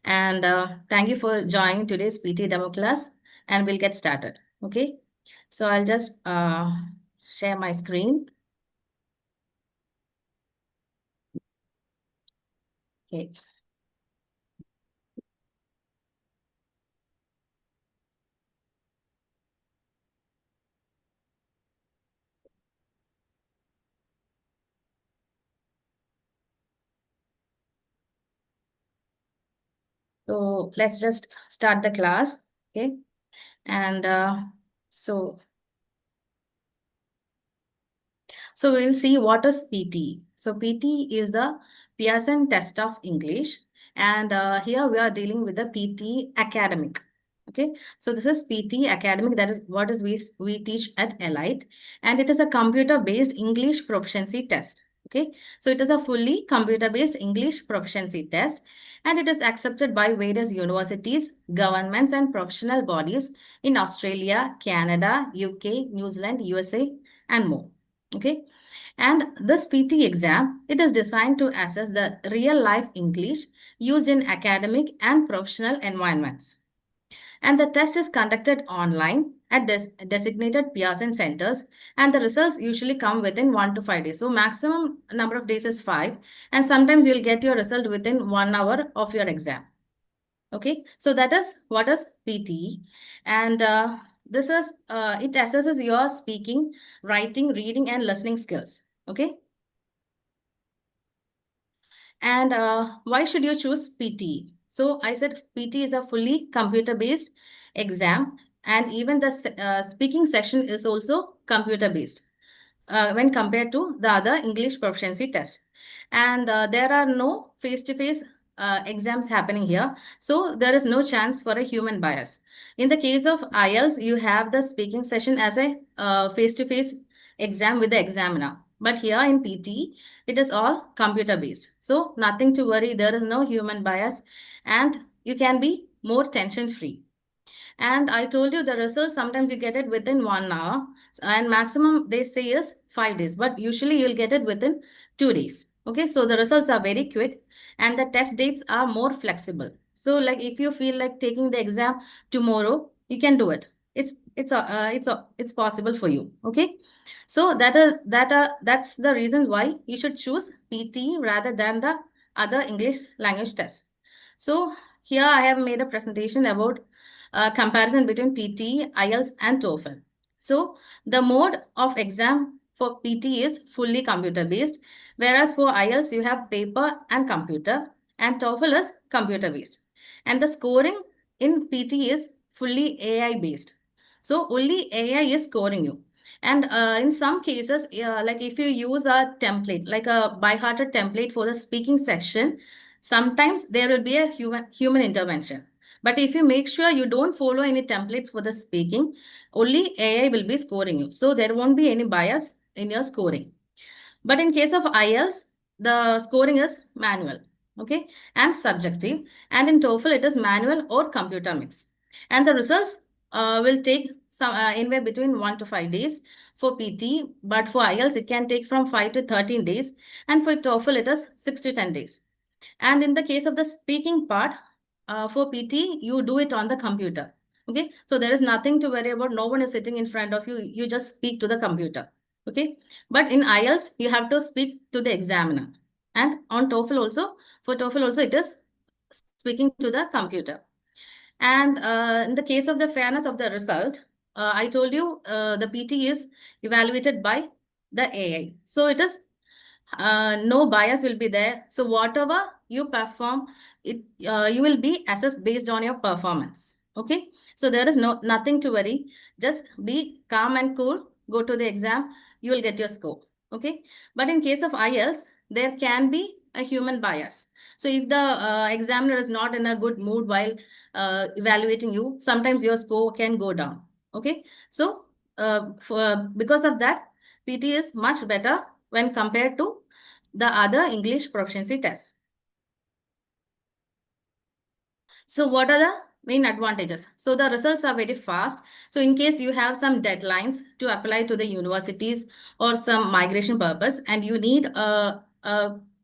And thank you for joining today's PT demo class, and we'll get started. Okay, so I'll just share my screen. Okay. So let's just start the class. Okay, and so we'll see what is PT. So PT is the Pearson Test of English, and here we are dealing with the PT academic. Okay, so this is PT academic. That is what is we teach at Elite, and it is a computer-based English proficiency test. Okay, so it is a fully computer-based English proficiency test, and it is accepted by various universities, governments, and professional bodies in Australia, Canada, UK, New Zealand, USA, and more. Okay, and this PT exam, it is designed to assess the real life English used in academic and professional environments. And the test is conducted online at designated Pearson centers, and the results usually come within 1 to 5 days. So maximum number of days is 5, and sometimes you'll get your result within 1 hour of your exam. Okay, so that is what is PTE, and this is it assesses your speaking, writing, reading, and listening skills. Okay, and why should you choose PTE? So I said PT is a fully computer-based exam, and even the speaking section is also computer-based when compared to the other English proficiency test. And there are no face-to-face exams happening here. So there is no chance for a human bias. In the case of IELTS, you have the speaking session as a face-to-face exam with the examiner. But here in PT, it is all computer-based. So nothing to worry. There is no human bias, and you can be more tension-free. And I told you the results, sometimes you get it within 1 hour, and maximum they say is 5 days, but usually you'll get it within 2 days. Okay, so the results are very quick, and the test dates are more flexible. So like if you feel like taking the exam tomorrow, you can do it. It's possible for you. Okay, so that's the reasons why you should choose PT rather than the other English language test. So here I have made a presentation about comparison between PTE, IELTS, and TOEFL. So the mode of exam for PT is fully computer-based, whereas for IELTS you have paper and computer, and TOEFL is computer-based. And the scoring in PT is fully AI-based. So only AI is scoring you. And in some cases, like if you use a template, like a by-hearted template for the speaking section, sometimes there will be a human intervention. But if you make sure you don't follow any templates for the speaking, only AI will be scoring you. So there won't be any bias in your scoring. But in case of IELTS, the scoring is manual, okay, and subjective. And in TOEFL, it is manual or computer mix. And the results will take some anywhere between 1 to 5 days for PT, but for IELTS, it can take from 5 to 13 days. And for TOEFL, it is 6 to 10 days. And in the case of the speaking part, for PT, you do it on the computer. Okay, so there is nothing to worry about. No one is sitting in front of you. You just speak to the computer. Okay, but in IELTS, you have to speak to the examiner. And on TOEFL also, for TOEFL also, it is speaking to the computer. And in the case of the fairness of the result, I told you the PT is evaluated by the AI. So it is no bias will be there. So whatever you perform, you will be assessed based on your performance. Okay, so there is nothing to worry. Just be calm and cool. Go to the exam. You will get your score. Okay, but in case of IELTS, there can be a human bias. So if the examiner is not in a good mood while evaluating you, sometimes your score can go down. Okay, so because of that, PT is much better when compared to the other English proficiency tests. So what are the main advantages? So the results are very fast. So in case you have some deadlines to apply to the universities or some migration purpose, and you need a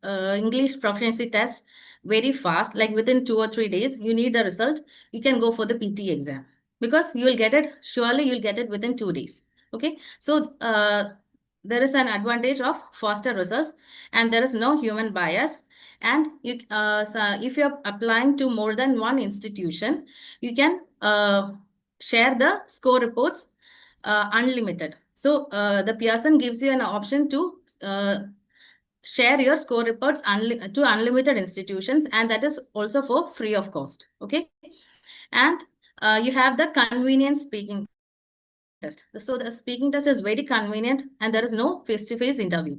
English proficiency test very fast, like within 2 or 3 days, you need the result, you can go for the PTE exam because you will get it, surely you'll get it within 2 days. Okay, so there is an advantage of faster results and there is no human bias. And you, so if you're applying to more than one institution, you can share the score reports unlimited. So the Pearson gives you an option to share your score reports to unlimited institutions, and that is also for free of cost. Okay, and you have the convenient speaking test. So the speaking test is very convenient and there is no face-to-face interview.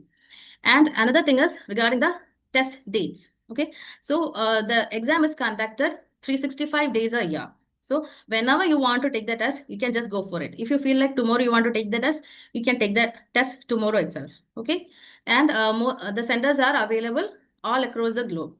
And another thing is regarding the test dates. Okay, so the exam is conducted 365 days a year. So whenever you want to take the test, you can just go for it. If you feel like tomorrow you want to take the test, you can take the test tomorrow itself. Okay, and the centers are available all across the globe.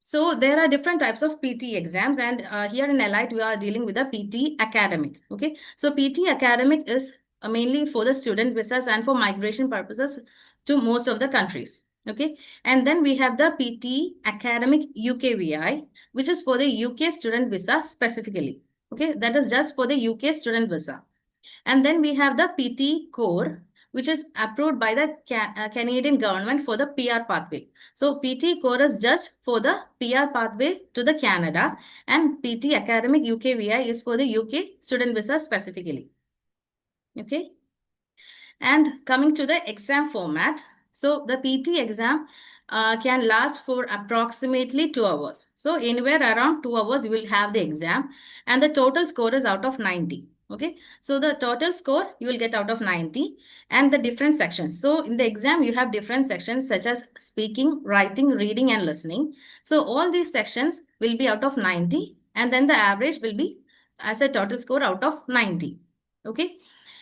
So there are different types of PTE exams, and here in Elite we are dealing with the PTE Academic. Okay, so PTE Academic is mainly for the student visas and for migration purposes to most of the countries. Okay, and then we have the PTE Academic UKVI, which is for the UK student visa specifically. Okay, that is just for the UK student visa. And then we have the PTE Core, which is approved by the Canadian government for the PR pathway. So PTE Core is just for the PR pathway to the Canada, and PTE Academic UKVI is for the UK student visa specifically. Okay. And coming to the exam format, so the PTE exam can last for approximately 2 hours. So anywhere around 2 hours you will have the exam, and the total score is out of 90. Okay, so the total score you will get out of 90, and the different sections. So in the exam, you have different sections such as speaking, writing, reading, and listening. So all these sections will be out of 90, and then the average will be as a total score out of 90. Okay,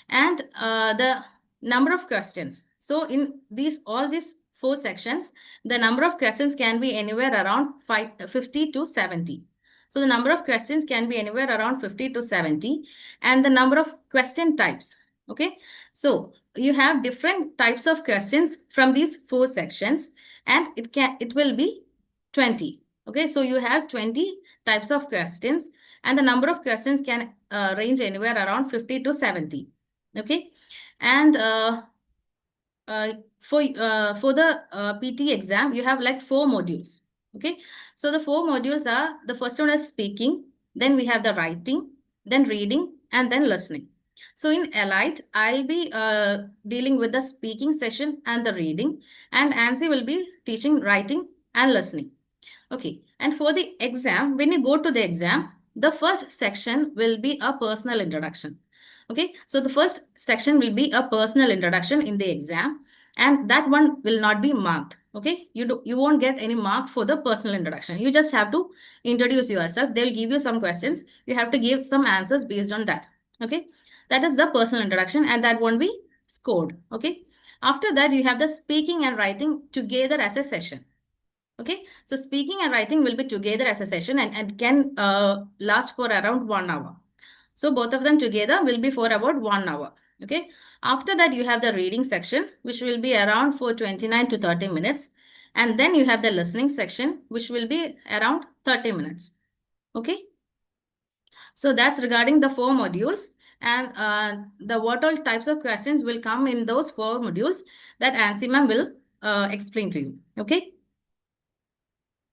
and the number of questions. So in all these 4 sections, the number of questions can be anywhere around 50 to 70. So the number of questions can be anywhere around 50 to 70, and the number of question types. Okay, so you have different types of questions from these 4 sections, and it will be 20. Okay, so you have 20 types of questions, and the number of questions can range anywhere around 50 to 70. Okay, and for the PTE exam, you have like 4 modules. Okay, so the 4 modules are, the first one is speaking, then we have the writing, then reading, and then listening. So in Elite, I'll be dealing with the speaking session and the reading, and Ancy will be teaching writing and listening. Okay, and for the exam, when you go to the exam, the first section will be a personal introduction. Okay, so the first section will be a personal introduction in the exam, and that one will not be marked. Okay, you won't get any mark for the personal introduction. You just have to introduce yourself. They'll give you some questions. You have to give some answers based on that. Okay, that is the personal introduction, and that won't be scored. Okay, after that, you have the speaking and writing together as a session. Okay, so speaking and writing will be together as a session, and can last for around 1 hour. So both of them together will be for about 1 hour. Okay, after that you have the reading section, which will be around for 29 to 30 minutes. And then you have the listening section, which will be around 30 minutes. Okay, so that's regarding the 4 modules. And what all types of questions will come in those 4 modules that Ancy ma'am will explain to you. Okay.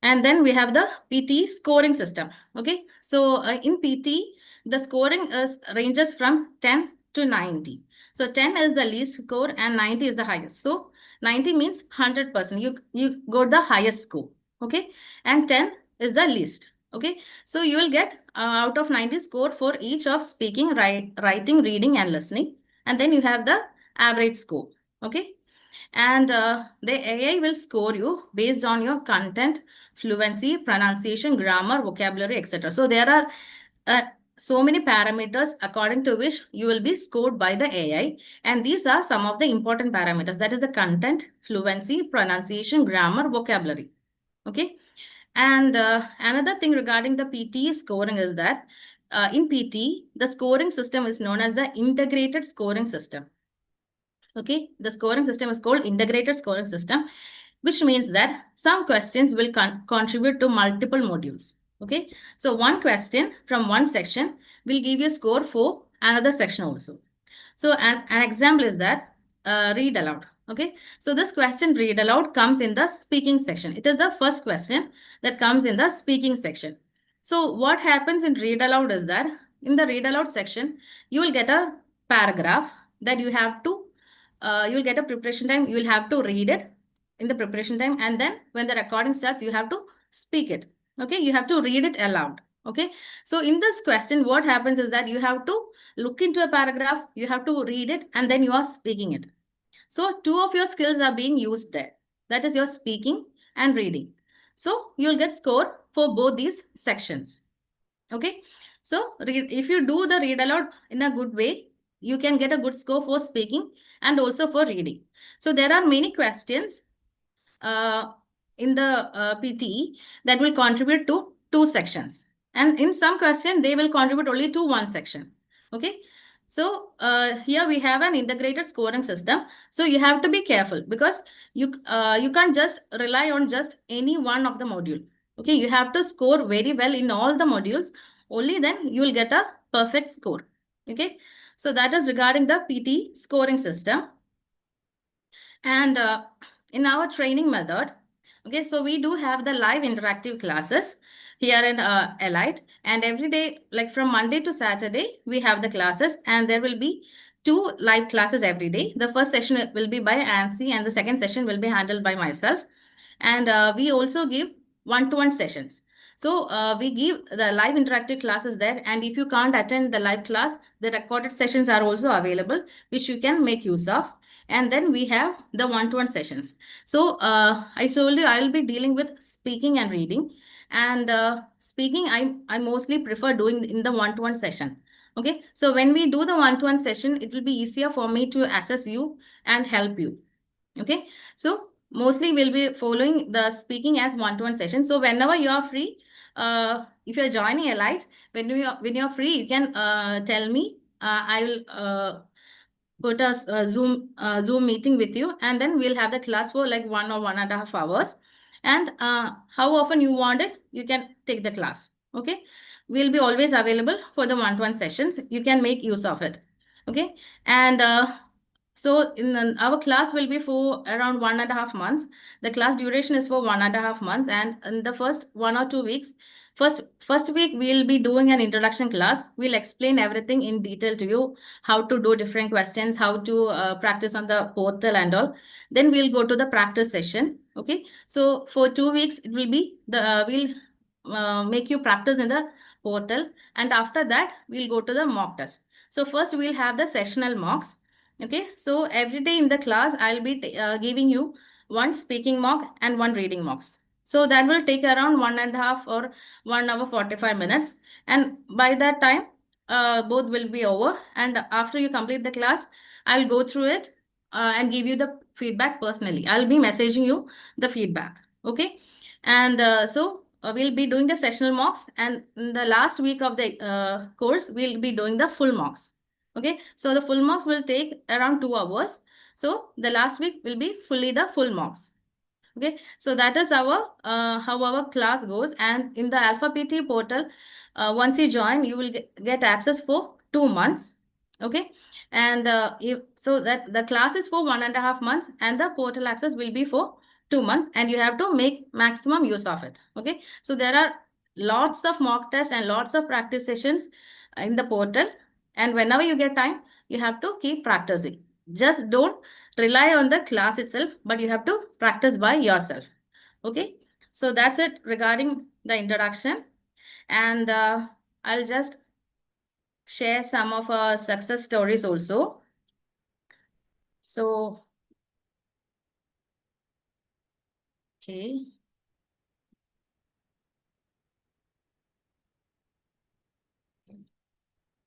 And then we have the PTE scoring system. Okay, so in PTE, the scoring ranges from 10 to 90. So 10 is the least score and 90 is the highest. So 90 means 100%. You got the highest score. Okay, and 10 is the least. Okay, so you will get out of 90 score for each of speaking, writing, reading, and listening. And then you have the average score. Okay, and the AI will score you based on your content, fluency, pronunciation, grammar, vocabulary, etc. So there are so many parameters according to which you will be scored by the AI. And these are some of the important parameters. That is the content, fluency, pronunciation, grammar, vocabulary. Okay. And another thing regarding the PTE scoring is that in PTE, the scoring system is known as the integrated scoring system. Okay, the scoring system is called integrated scoring system. which means that some questions will contribute to multiple modules. Okay, so one question from one section will give you a score for another section also. So an example is that read aloud. Okay, so this question read aloud comes in the speaking section. It is the first question that comes in the speaking section. So what happens in read aloud is that in the read aloud section, you will get a paragraph that you have to, you will get a preparation time. You will have to read it in the preparation time. And then when the recording starts, you have to speak it. Okay, you have to read it aloud. Okay, so in this question, what happens is that you have to look into a paragraph, you have to read it, and then you are speaking it. So two of your skills are being used there. That is your speaking and reading. So you'll get score for both these sections. Okay. So if you do the read aloud in a good way, you can get a good score for speaking and also for reading. So there are many questions uh, in the PTE that will contribute to two sections. And in some question, they will contribute only to one section. Okay. So here we have an integrated scoring system. So you have to be careful because you can't just rely on just any one of the module. Okay. You have to score very well in all the modules. Only then you will get a perfect score. Okay. So that is regarding the PTE scoring system. And in our training method, okay, so we do have the live interactive classes here in Elite. And every day, like from Monday to Saturday, we have the classes and there will be two live classes every day. The first session will be by Ancy and the second session will be handled by myself. And we also give one-to-one sessions. So we give the live interactive classes there. And if you can't attend the live class, the recorded sessions are also available, which you can make use of. And then we have the one-to-one sessions. So I told you I'll be dealing with speaking and reading. And speaking, I mostly prefer doing in the one-to-one session. Okay, so when we do the one-to-one session, it will be easier for me to assess you and help you. Okay, so mostly we'll be following the speaking as one-to-one session. So whenever you are free, if you're joining Elite, when you're free, you can tell me. I will put a Zoom meeting with you, and then we'll have the class for like 1 or 1.5 hours. And how often you want it, you can take the class. Okay, we'll be always available for the one-to-one sessions. You can make use of it. Okay, and so in our class will be for around 1.5 months. The class duration is for 1.5 months, and in the first 1 or 2 weeks, first week we'll be doing an introduction class. We'll explain everything in detail to you, how to do different questions, how to practice on the portal and all. Then we'll go to the practice session. Okay, so for 2 weeks it will be the we'll make you practice in the portal, and after that we'll go to the mock test. So first we'll have the sessional mocks. Okay, so every day in the class, I'll be giving you one speaking mock and one reading mocks. So that will take around 1.5 or 1 hour 45 minutes. And by that time, both will be over. And after you complete the class, I'll go through it and give you the feedback personally. I'll be messaging you the feedback. Okay. And we'll be doing the sessional mocks. And in the last week of the course, we'll be doing the full mocks. Okay, so the full mocks will take around 2 hours. So the last week will be fully the full mocks. Okay, so that is our how our class goes. And in the AlfaPTE portal, once you join, you will get access for 2 months. Okay, and so that the class is for 1.5 months, and the portal access will be for 2 months, and you have to make maximum use of it. Okay, so there are lots of mock tests and lots of practice sessions in the portal, and whenever you get time, you have to keep practicing. Just don't rely on the class itself, but you have to practice by yourself. Okay, so that's it regarding the introduction. And I'll just share some of our success stories also. So, okay.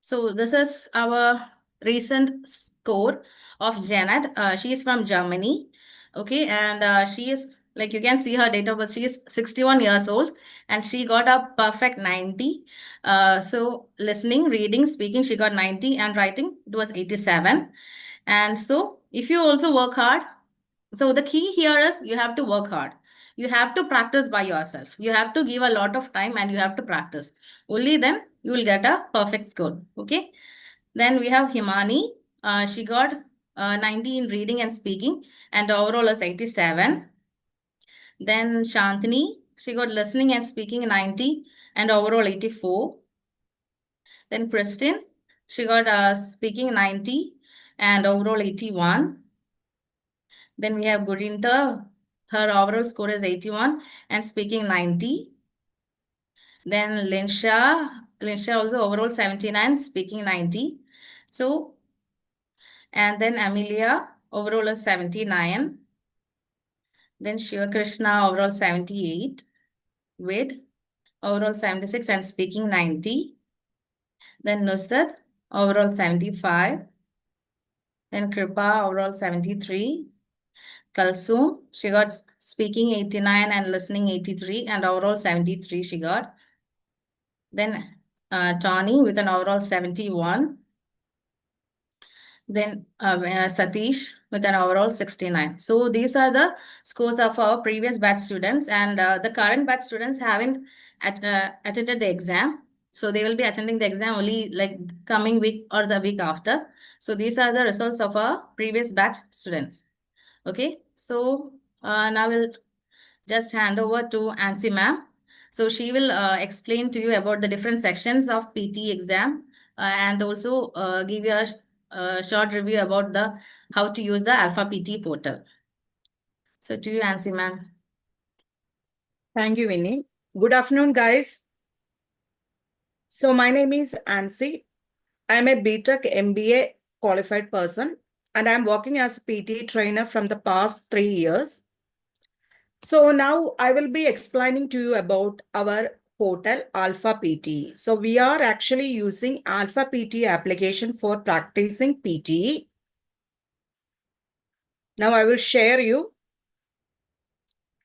So this is our recent score of Janet. She is from Germany. Okay, and she is, like you can see her date of birth, she is 61 years old and she got a perfect 90. So listening, reading, speaking, she got 90, and writing, it was 87. And so if you also work hard, So the key here is you have to work hard. You have to practice by yourself. You have to give a lot of time and you have to practice. Only then you will get a perfect score. Okay. Then we have Himani. She got 90 in reading and speaking and overall is 87. Then Shantini, she got listening and speaking 90 and overall 84. Then Kristen, she got speaking 90 and overall 81. Then we have Gurinta, her overall score is 81 and speaking 90. Then Linsha also overall 79, speaking 90. So, and then Amelia, overall is 79. Then Shiva Krishna, overall 78. Ved, overall 76 and speaking 90. Then Nusrat, overall 75. Then Kripa, overall 73. Kalsum, she got speaking 89 and listening 83 and overall 73 she got. Then Tawny with an overall 71. Then Satish with an overall 69. So these are the scores of our previous batch students, and the current batch students haven't attended the exam. So they will be attending the exam only like coming week or the week after. So these are the results of our previous batch students. Okay, so now we'll just hand over to Ancy ma'am. So she will explain to you about the different sections of PTE exam and also give you a short review about the how to use the AlfaPTE portal. So to you, Ancy ma'am. Thank you, Winnie. Good afternoon, guys. So my name is Ancy. I'm a BTech MBA qualified person and I'm working as a PTE trainer from the past 3 years. So now I will be explaining to you about our portal AlfaPTE. So we are actually using AlfaPTE application for practicing PTE. Now I will share you.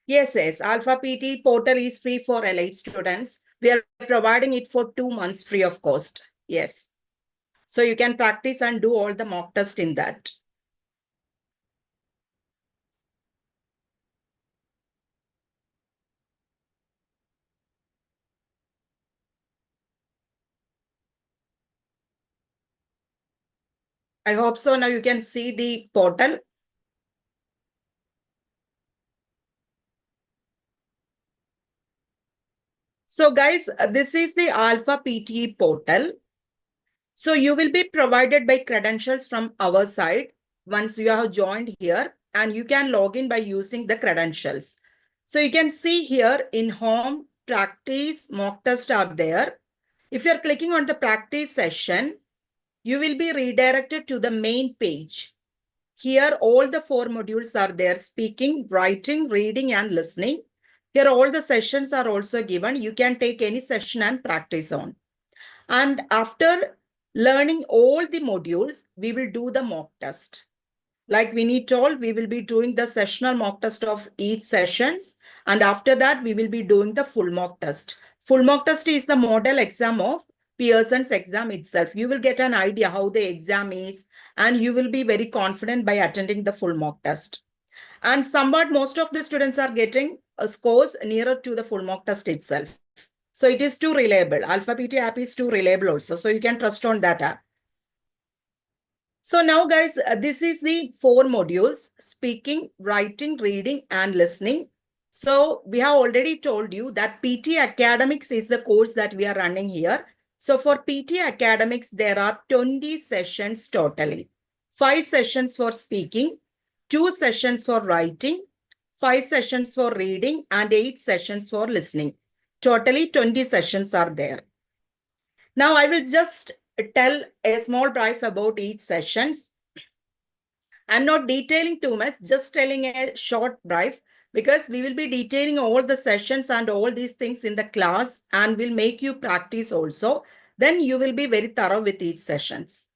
Yes, AlfaPTE portal is free for elite students. We are providing it for 2 months free of cost. Yes. So you can practice and do all the mock test in that. I hope so. Now you can see the portal. So guys, this is the AlfaPTE portal. So you will be provided by credentials from our side once you have joined here, and you can log in by using the credentials. So you can see here in home, practice, mock test are there. If you're clicking on the practice session, you will be redirected to the main page. Here, all the 4 modules are there: speaking, writing, reading, and listening. Here, all the sessions are also given. You can take any session and practice on. And after learning all the modules, we will do the mock test. Like Winnie told, we will be doing the sessional mock test of each sessions. And after that, we will be doing the full mock test. Full mock test is the model exam of Pearson's exam itself. You will get an idea how the exam is, and you will be very confident by attending the full mock test. And somewhat most of the students are getting scores nearer to the full mock test itself. So it is too reliable. AlfaPTE app is too reliable also. So you can trust on that app. So now guys, this is the 4 modules: speaking, writing, reading, and listening. So we have already told you that PTE Academics is the course that we are running here. So for PTE Academics, there are 20 sessions totally. 5 sessions for speaking, 2 sessions for writing, 5 sessions for reading, and 8 sessions for listening. Totally 20 sessions are there. Now I will just tell a small brief about each sessions. I'm not detailing too much, just telling a short brief, because we will be detailing all the sessions and all these things in the class and will make you practice also. Then you will be very thorough with these sessions.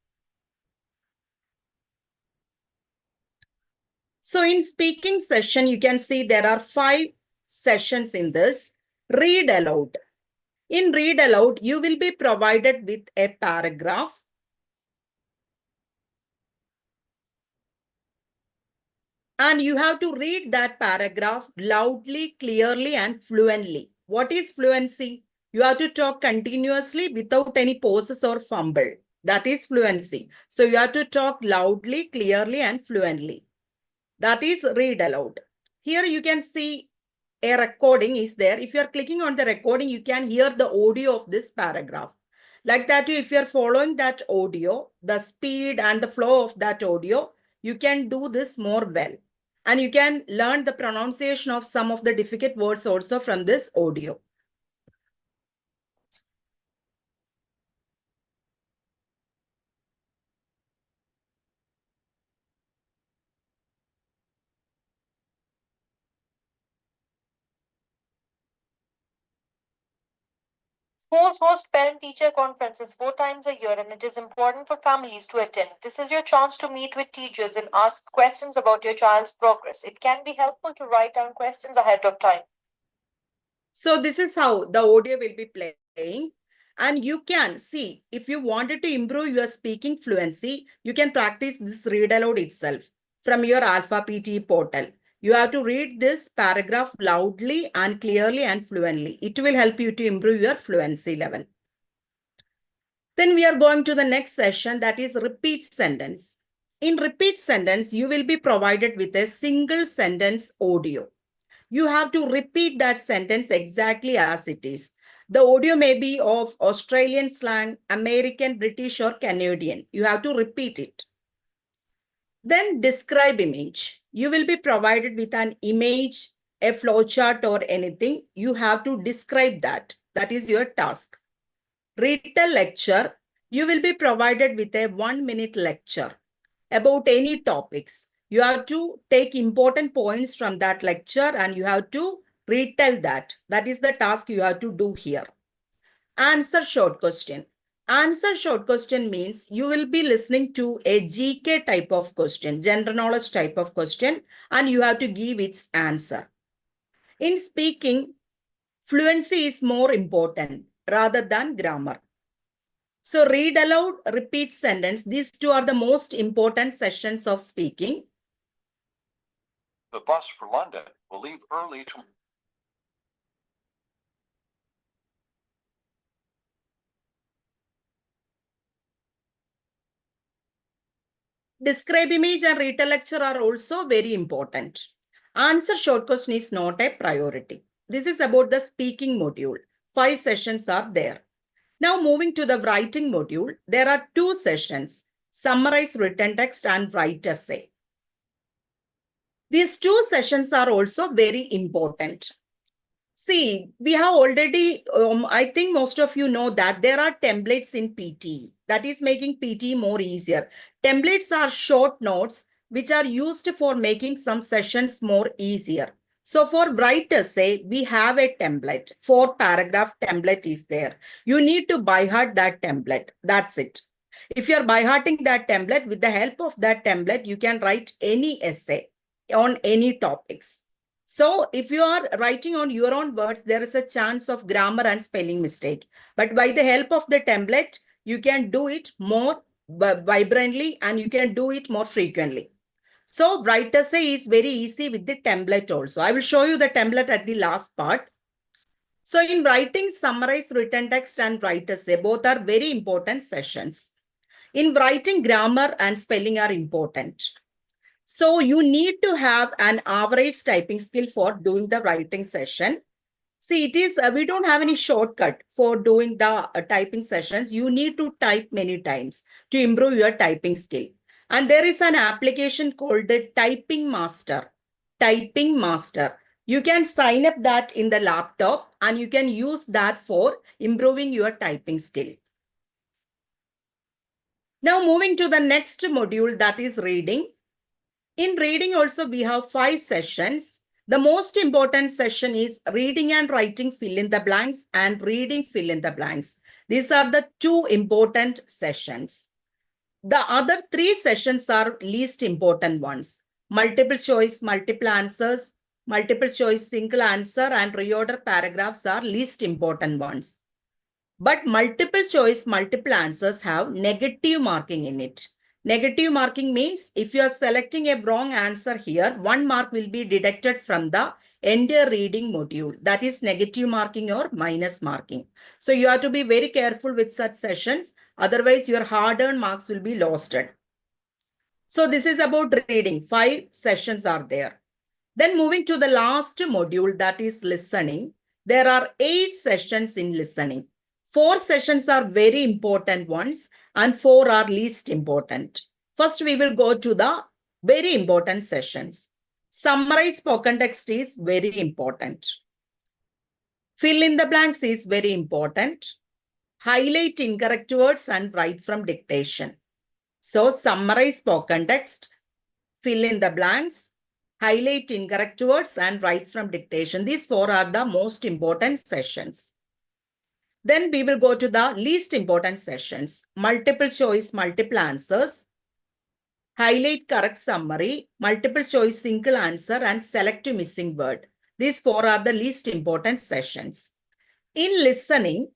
So in speaking session, you can see there are 5 sessions in this. Read aloud. In read aloud, you will be provided with a paragraph. And you have to read that paragraph loudly, clearly, and fluently. What is fluency? You have to talk continuously without any pauses or fumble. That is fluency. So you have to talk loudly, clearly, and fluently. That is read aloud. Here you can see a recording is there. If you are clicking on the recording, you can hear the audio of this paragraph. Like that, if you are following that audio, the speed and the flow of that audio, you can do this more well. And you can learn the pronunciation of some of the difficult words also from this audio. Schools host parent-teacher conferences 4 times a year, and it is important for families to attend. This is your chance to meet with teachers and ask questions about your child's progress. It can be helpful to write down questions ahead of time. So this is how the audio will be playing. And you can see, if you wanted to improve your speaking fluency, you can practice this read aloud itself from your AlfaPTE portal. You have to read this paragraph loudly and clearly and fluently. It will help you to improve your fluency level. Then we are going to the next session, that is repeat sentence. In repeat sentence, you will be provided with a single sentence audio. You have to repeat that sentence exactly as it is. The audio may be of Australian slang, American, British, or Canadian. You have to repeat it. Then describe image. You will be provided with an image, a flowchart, or anything. You have to describe that. That is your task. Read a lecture. You will be provided with a 1-minute lecture about any topics. You have to take important points from that lecture and you have to retell that. That is the task you have to do here. Answer short question. Answer short question means you will be listening to a GK type of question, general knowledge type of question, and you have to give its answer. In speaking, fluency is more important rather than grammar. So read aloud, repeat sentence. These two are the most important sessions of speaking. The bus for London will leave early tomorrow. Describe image and read a lecture are also very important. Answer short question is not a priority. This is about the speaking module. 5 sessions are there. Now moving to the writing module, there are 2 sessions, summarize written text and write essay. These 2 sessions are also very important. See, we have already, I think most of you know that there are templates in PTE. That is making PTE more easier. Templates are short notes which are used for making some sessions more easier. So for write essay, we have a template. 4-paragraph template is there. You need to by heart that template. That's it. If you're by hearting that template, with the help of that template, you can write any essay on any topics. So if you are writing on your own words, there is a chance of grammar and spelling mistake. But by the help of the template, you can do it more vibrantly and you can do it more frequently. So write essay is very easy with the template also. I will show you the template at the last part. So in writing, summarize written text and write essay, both are very important sessions. In writing, grammar and spelling are important. So you need to have an average typing skill for doing the writing session. See, it is, we don't have any shortcut for doing the typing sessions. You need to type many times to improve your typing skill. And there is an application called the Typing Master. Typing Master. You can sign up that in the laptop and you can use that for improving your typing skill. Now moving to the next module, that is reading. In reading also, we have 5 sessions. The most important session is reading and writing fill in the blanks and reading fill in the blanks. These are the 2 important sessions. The other 3 sessions are least important ones. Multiple choice, multiple answers, multiple choice, single answer, and reorder paragraphs are least important ones. But multiple choice, multiple answers have negative marking in it. Negative marking means if you are selecting a wrong answer here, 1 mark will be deducted from the entire reading module. That is negative marking or minus marking. So you have to be very careful with such sessions. Otherwise, your hard-earned marks will be lost. So this is about reading. 5 sessions are there. Then moving to the last module, that is listening. There are 8 sessions in listening. 4 sessions are very important ones and 4 are least important. First, we will go to the very important sessions. Summarize spoken text is very important. Fill in the blanks is very important. Highlight incorrect words and write from dictation. So summarize spoken text, fill in the blanks, highlight incorrect words and write from dictation. These 4 are the most important sessions. Then we will go to the least important sessions. Multiple choice, multiple answers, highlight correct summary, multiple choice single answer and select missing word. These 4 are the least important sessions. In listening,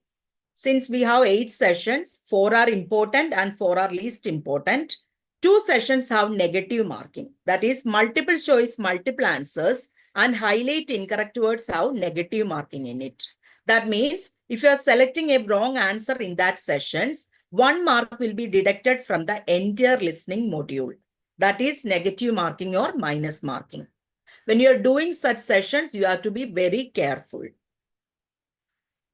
since we have 8 sessions, 4 are important and 4 are least important. 2 sessions have negative marking. That is multiple choice, multiple answers and highlight incorrect words have negative marking in it. That means if you are selecting a wrong answer in that sessions, 1 mark will be deducted from the entire listening module. That is negative marking or minus marking. When you are doing such sessions, you have to be very careful.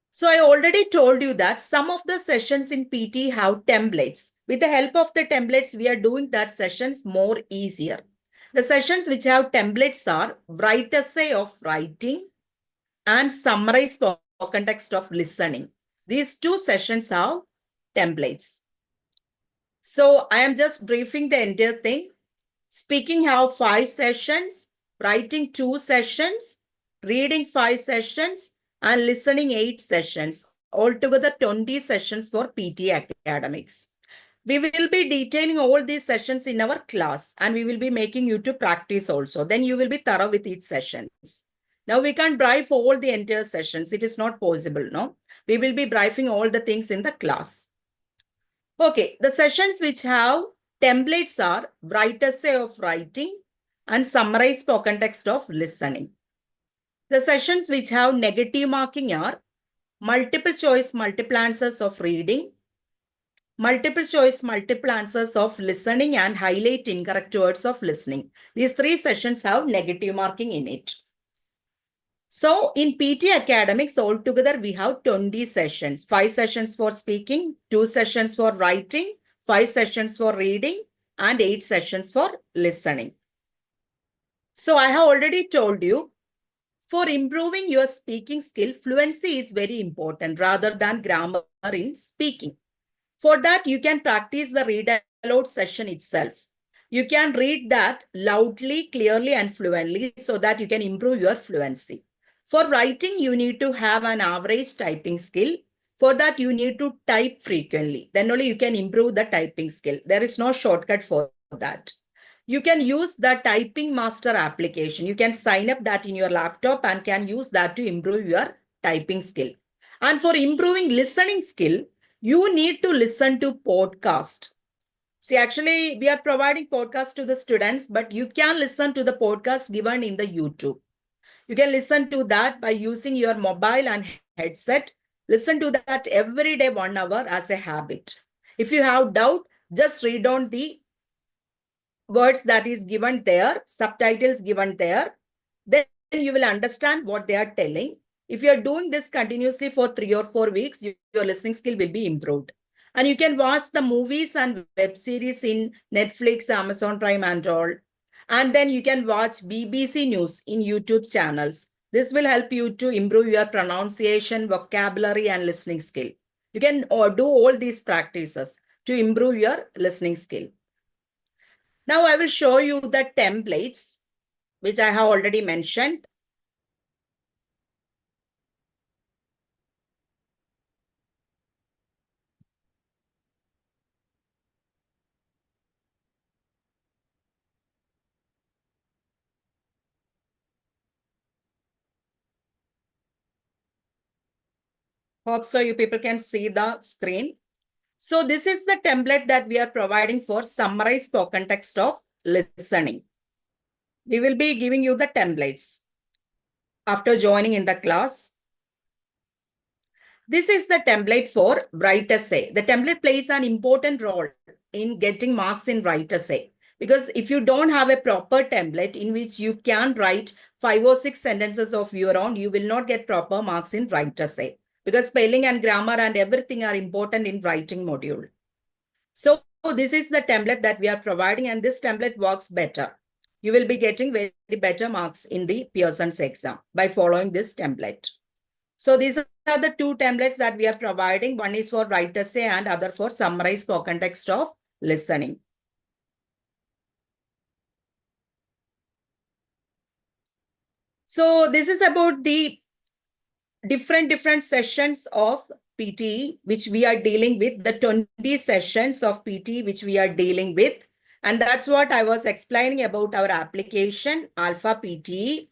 So I already told you that some of the sessions in PT have templates. With the help of the templates, we are doing that sessions more easier. The sessions which have templates are write essay of writing and summarize spoken text of listening. These 2 sessions have templates. So I am just briefing the entire thing. Speaking have 5 sessions, writing 2 sessions, reading 5 sessions, and listening 8 sessions. Altogether 20 sessions for PT academics. We will be detailing all these sessions in our class and we will be making you to practice also. Then you will be thorough with each sessions. Now we can't brief all the entire sessions. It is not possible, no? We will be briefing all the things in the class. Okay, the sessions which have templates are write essay of writing and summarize spoken text of listening. The sessions which have negative marking are multiple choice, multiple answers of reading, multiple choice, multiple answers of listening and highlight incorrect words of listening. These 3 sessions have negative marking in it. So in PT academics altogether, we have 20 sessions, 5 sessions for speaking, 2 sessions for writing, 5 sessions for reading and 8 sessions for listening. So I have already told you, for improving your speaking skill, fluency is very important rather than grammar in speaking. For that, you can practice the read aloud session itself. You can read that loudly, clearly, and fluently so that you can improve your fluency. For writing, you need to have an average typing skill. For that, you need to type frequently. Then only you can improve the typing skill. There is no shortcut for that. You can use the Typing Master application. You can sign up that in your laptop and can use that to improve your typing skill. And for improving listening skill, you need to listen to podcast. See, actually, we are providing podcast to the students, but you can listen to the podcast given in the YouTube. You can listen to that by using your mobile and headset. Listen to that every day 1 hour as a habit. If you have doubt, just read on the words that is given there, subtitles given there. Then you will understand what they are telling. If you are doing this continuously for 3 or 4 weeks, your listening skill will be improved. And you can watch the movies and web series in Netflix, Amazon Prime and all. And then you can watch BBC News in YouTube channels. This will help you to improve your pronunciation, vocabulary and listening skill. You can do all these practices to improve your listening skill. Now I will show you the templates, which I have already mentioned. Hope so you people can see the screen. So this is the template that we are providing for summarized spoken text of listening. We will be giving you the templates after joining in the class. This is the template for write essay. The template plays an important role in getting marks in write essay. Because if you don't have a proper template in which you can write 5 or 6 sentences of your own, you will not get proper marks in write essay. Because spelling and grammar and everything are important in writing module. So this is the template that we are providing, and this template works better. You will be getting very better marks in the Pearson's exam by following this template. So these are the two templates that we are providing. One is for write essay and other for summarized spoken text of listening. So this is about the different sessions of PTE, which we are dealing with, the 20 sessions of PTE, which we are dealing with. And that's what I was explaining about our application, AlfaPTE.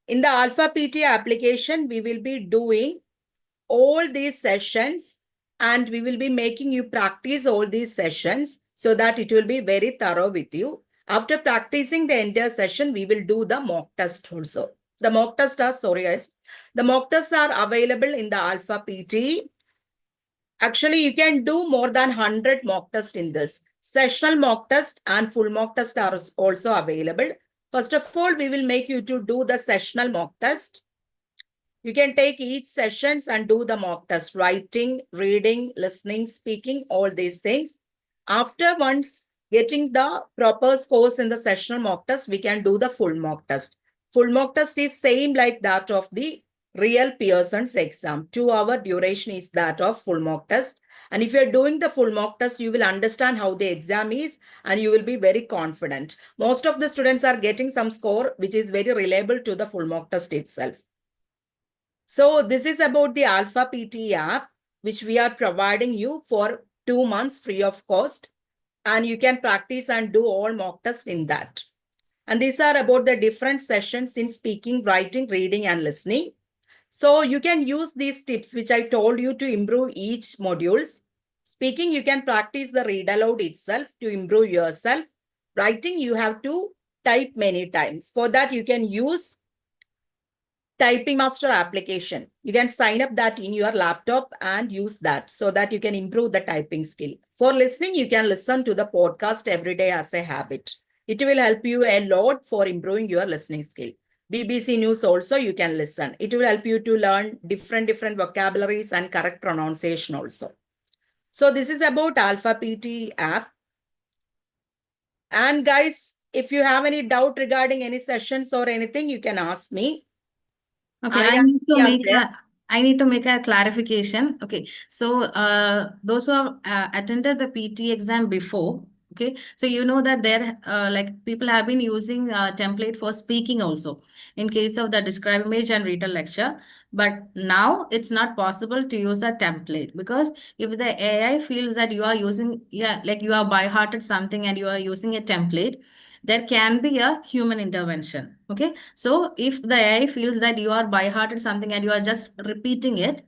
In the AlfaPTE application, we will be doing all these sessions and we will be making you practice all these sessions so that it will be very thorough with you. After practicing the entire session, we will do the mock test also. The mock tests are, sorry guys, the mock tests are available in the AlfaPTE. Actually, you can do more than 100 mock tests in this. Sessional mock test and full mock test are also available. First of all, we will make you to do the sessional mock test. You can take each sessions and do the mock test, writing, reading, listening, speaking, all these things. After once getting the proper scores in the sessional mock test, we can do the full mock test. Full mock test is same like that of the real Pearson's exam. 2 hour duration is that of full mock test. And if you're doing the full mock test, you will understand how the exam is and you will be very confident. Most of the students are getting some score which is very reliable to the full mock test itself. So this is about the AlfaPTE app, which we are providing you for 2 months free of cost. And you can practice and do all mock tests in that. And these are about the different sessions in speaking, writing, reading, and listening. So you can use these tips, which I told you, to improve each modules. Speaking, you can practice the read aloud itself to improve yourself. Writing, you have to type many times. For that, you can use Typing Master application. You can sign up that in your laptop and use that so that you can improve the typing skill. For listening, you can listen to the podcast every day as a habit. It will help you a lot for improving your listening skill. BBC News also you can listen. It will help you to learn different vocabularies and correct pronunciation also. So this is about AlfaPTE app. And guys, if you have any doubt regarding any sessions or anything, you can ask me. Okay, I need to make a clarification. Okay, so those who have attended the PT exam before, okay, so you know that there like people have been using template for speaking also in case of the describe image and read a lecture. But now it's not possible to use a template because if the AI feels that you are using, like you are by hearted something and you are using a template, there can be a human intervention. Okay, so if the AI feels that you are by hearted something and you are just repeating it,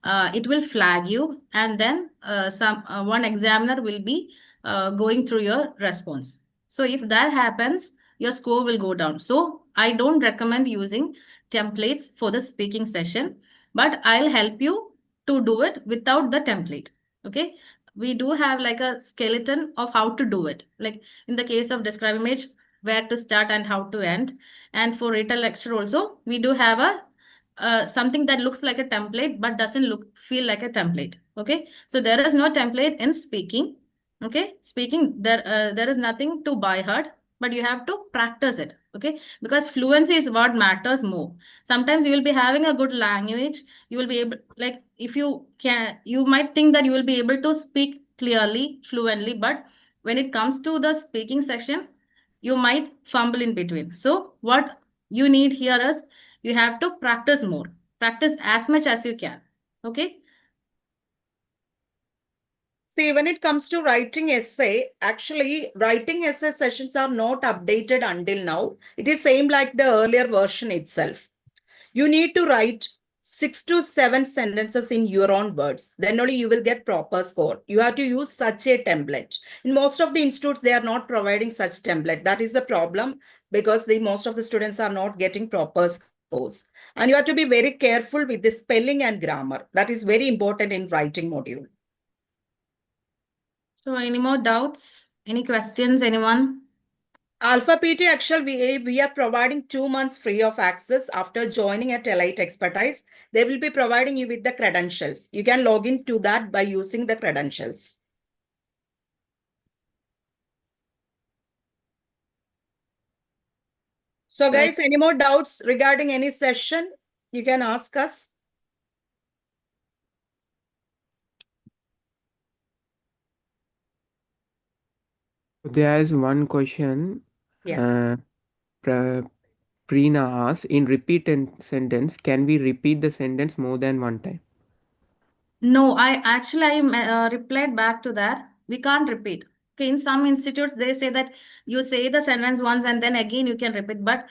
it will flag you, and then one examiner will be going through your response. So if that happens, your score will go down. So I don't recommend using templates for the speaking session, but I'll help you to do it without the template. Okay, we do have like a skeleton of how to do it. Like in the case of describe image, where to start and how to end. And for retail lecture also, we do have a something that looks like a template but doesn't feel like a template. Okay, so there is no template in speaking. Okay, speaking, there is nothing to by heart, but you have to practice it. Okay, because fluency is what matters more. Sometimes you will be having a good language, you will be able, like if you can, you might think that you will be able to speak clearly, fluently, but when it comes to the speaking section, you might fumble in between. So what you need here is you have to practice more, practice as much as you can. Okay. See, when it comes to writing essay, actually writing essay sessions are not updated until now. It is same like the earlier version itself. You need to write 6 to 7 sentences in your own words. Then only you will get proper score. You have to use such a template. In most of the institutes, they are not providing such template. That is the problem because most of the students are not getting proper scores. And you have to be very careful with the spelling and grammar. That is very important in writing module. So any more doubts? Any questions, anyone? AlfaPTE actually, we are providing 2 months free of access after joining at Elite Expertise. They will be providing you with the credentials. You can log into that by using the credentials. So guys, any more doubts regarding any session? You can ask us. There is one question. Yeah. Preena asks, in repeat sentence, can we repeat the sentence more than one time? No, I replied back to that. We can't repeat. Okay, in some institutes, they say that you say the sentence once and then again you can repeat. But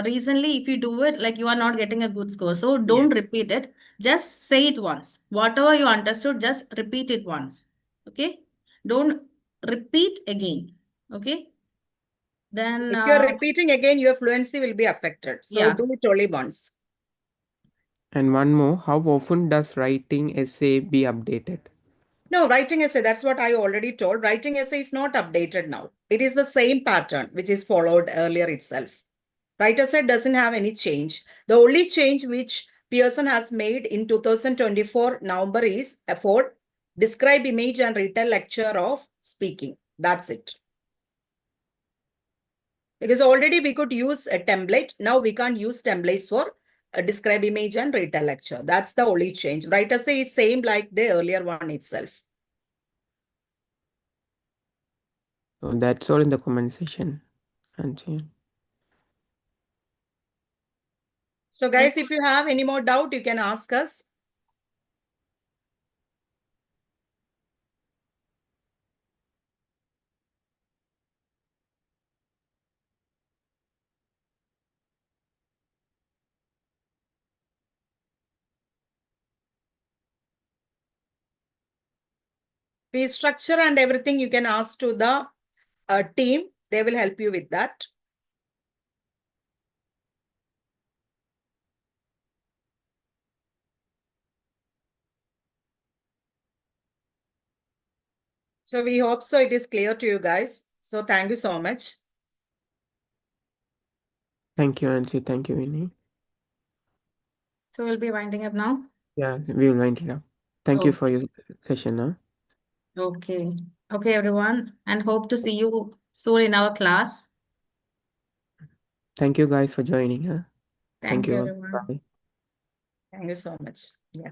recently, if you do it, like you are not getting a good score. So don't Yes. repeat it. Just say it once. Whatever you understood, just repeat it once. Okay? Don't repeat again. Okay? Then, If you're repeating again, your fluency will be affected. So yeah. do it only once. And one more, how often does writing essay be updated? No, writing essay, that's what I already told. Writing essay is not updated now. It is the same pattern which is followed earlier itself. Write essay doesn't have any change. The only change which Pearson has made in 2024 November is for describe image and retell lecture of speaking. That's it. Because already we could use a template. Now we can't use templates for a describe image and retell lecture. That's the only change. Write essay is same like the earlier one itself. So that's all in the comment section. Ancy. So guys, if you have any more doubt, you can ask us. Fee structure and everything you can ask to the team. They will help you with that. So we hope so it is clear to you guys. So thank you so much. Thank you, Ancy. Thank you, Winnie. So we'll be winding up now. Yeah, we will wind it up. Thank you for your session. Huh? Okay. Okay, everyone. And hope to see you soon in our class. Thank you guys for joining. Huh? Thank you, you. everyone. Bye. Thank you so much. Yeah.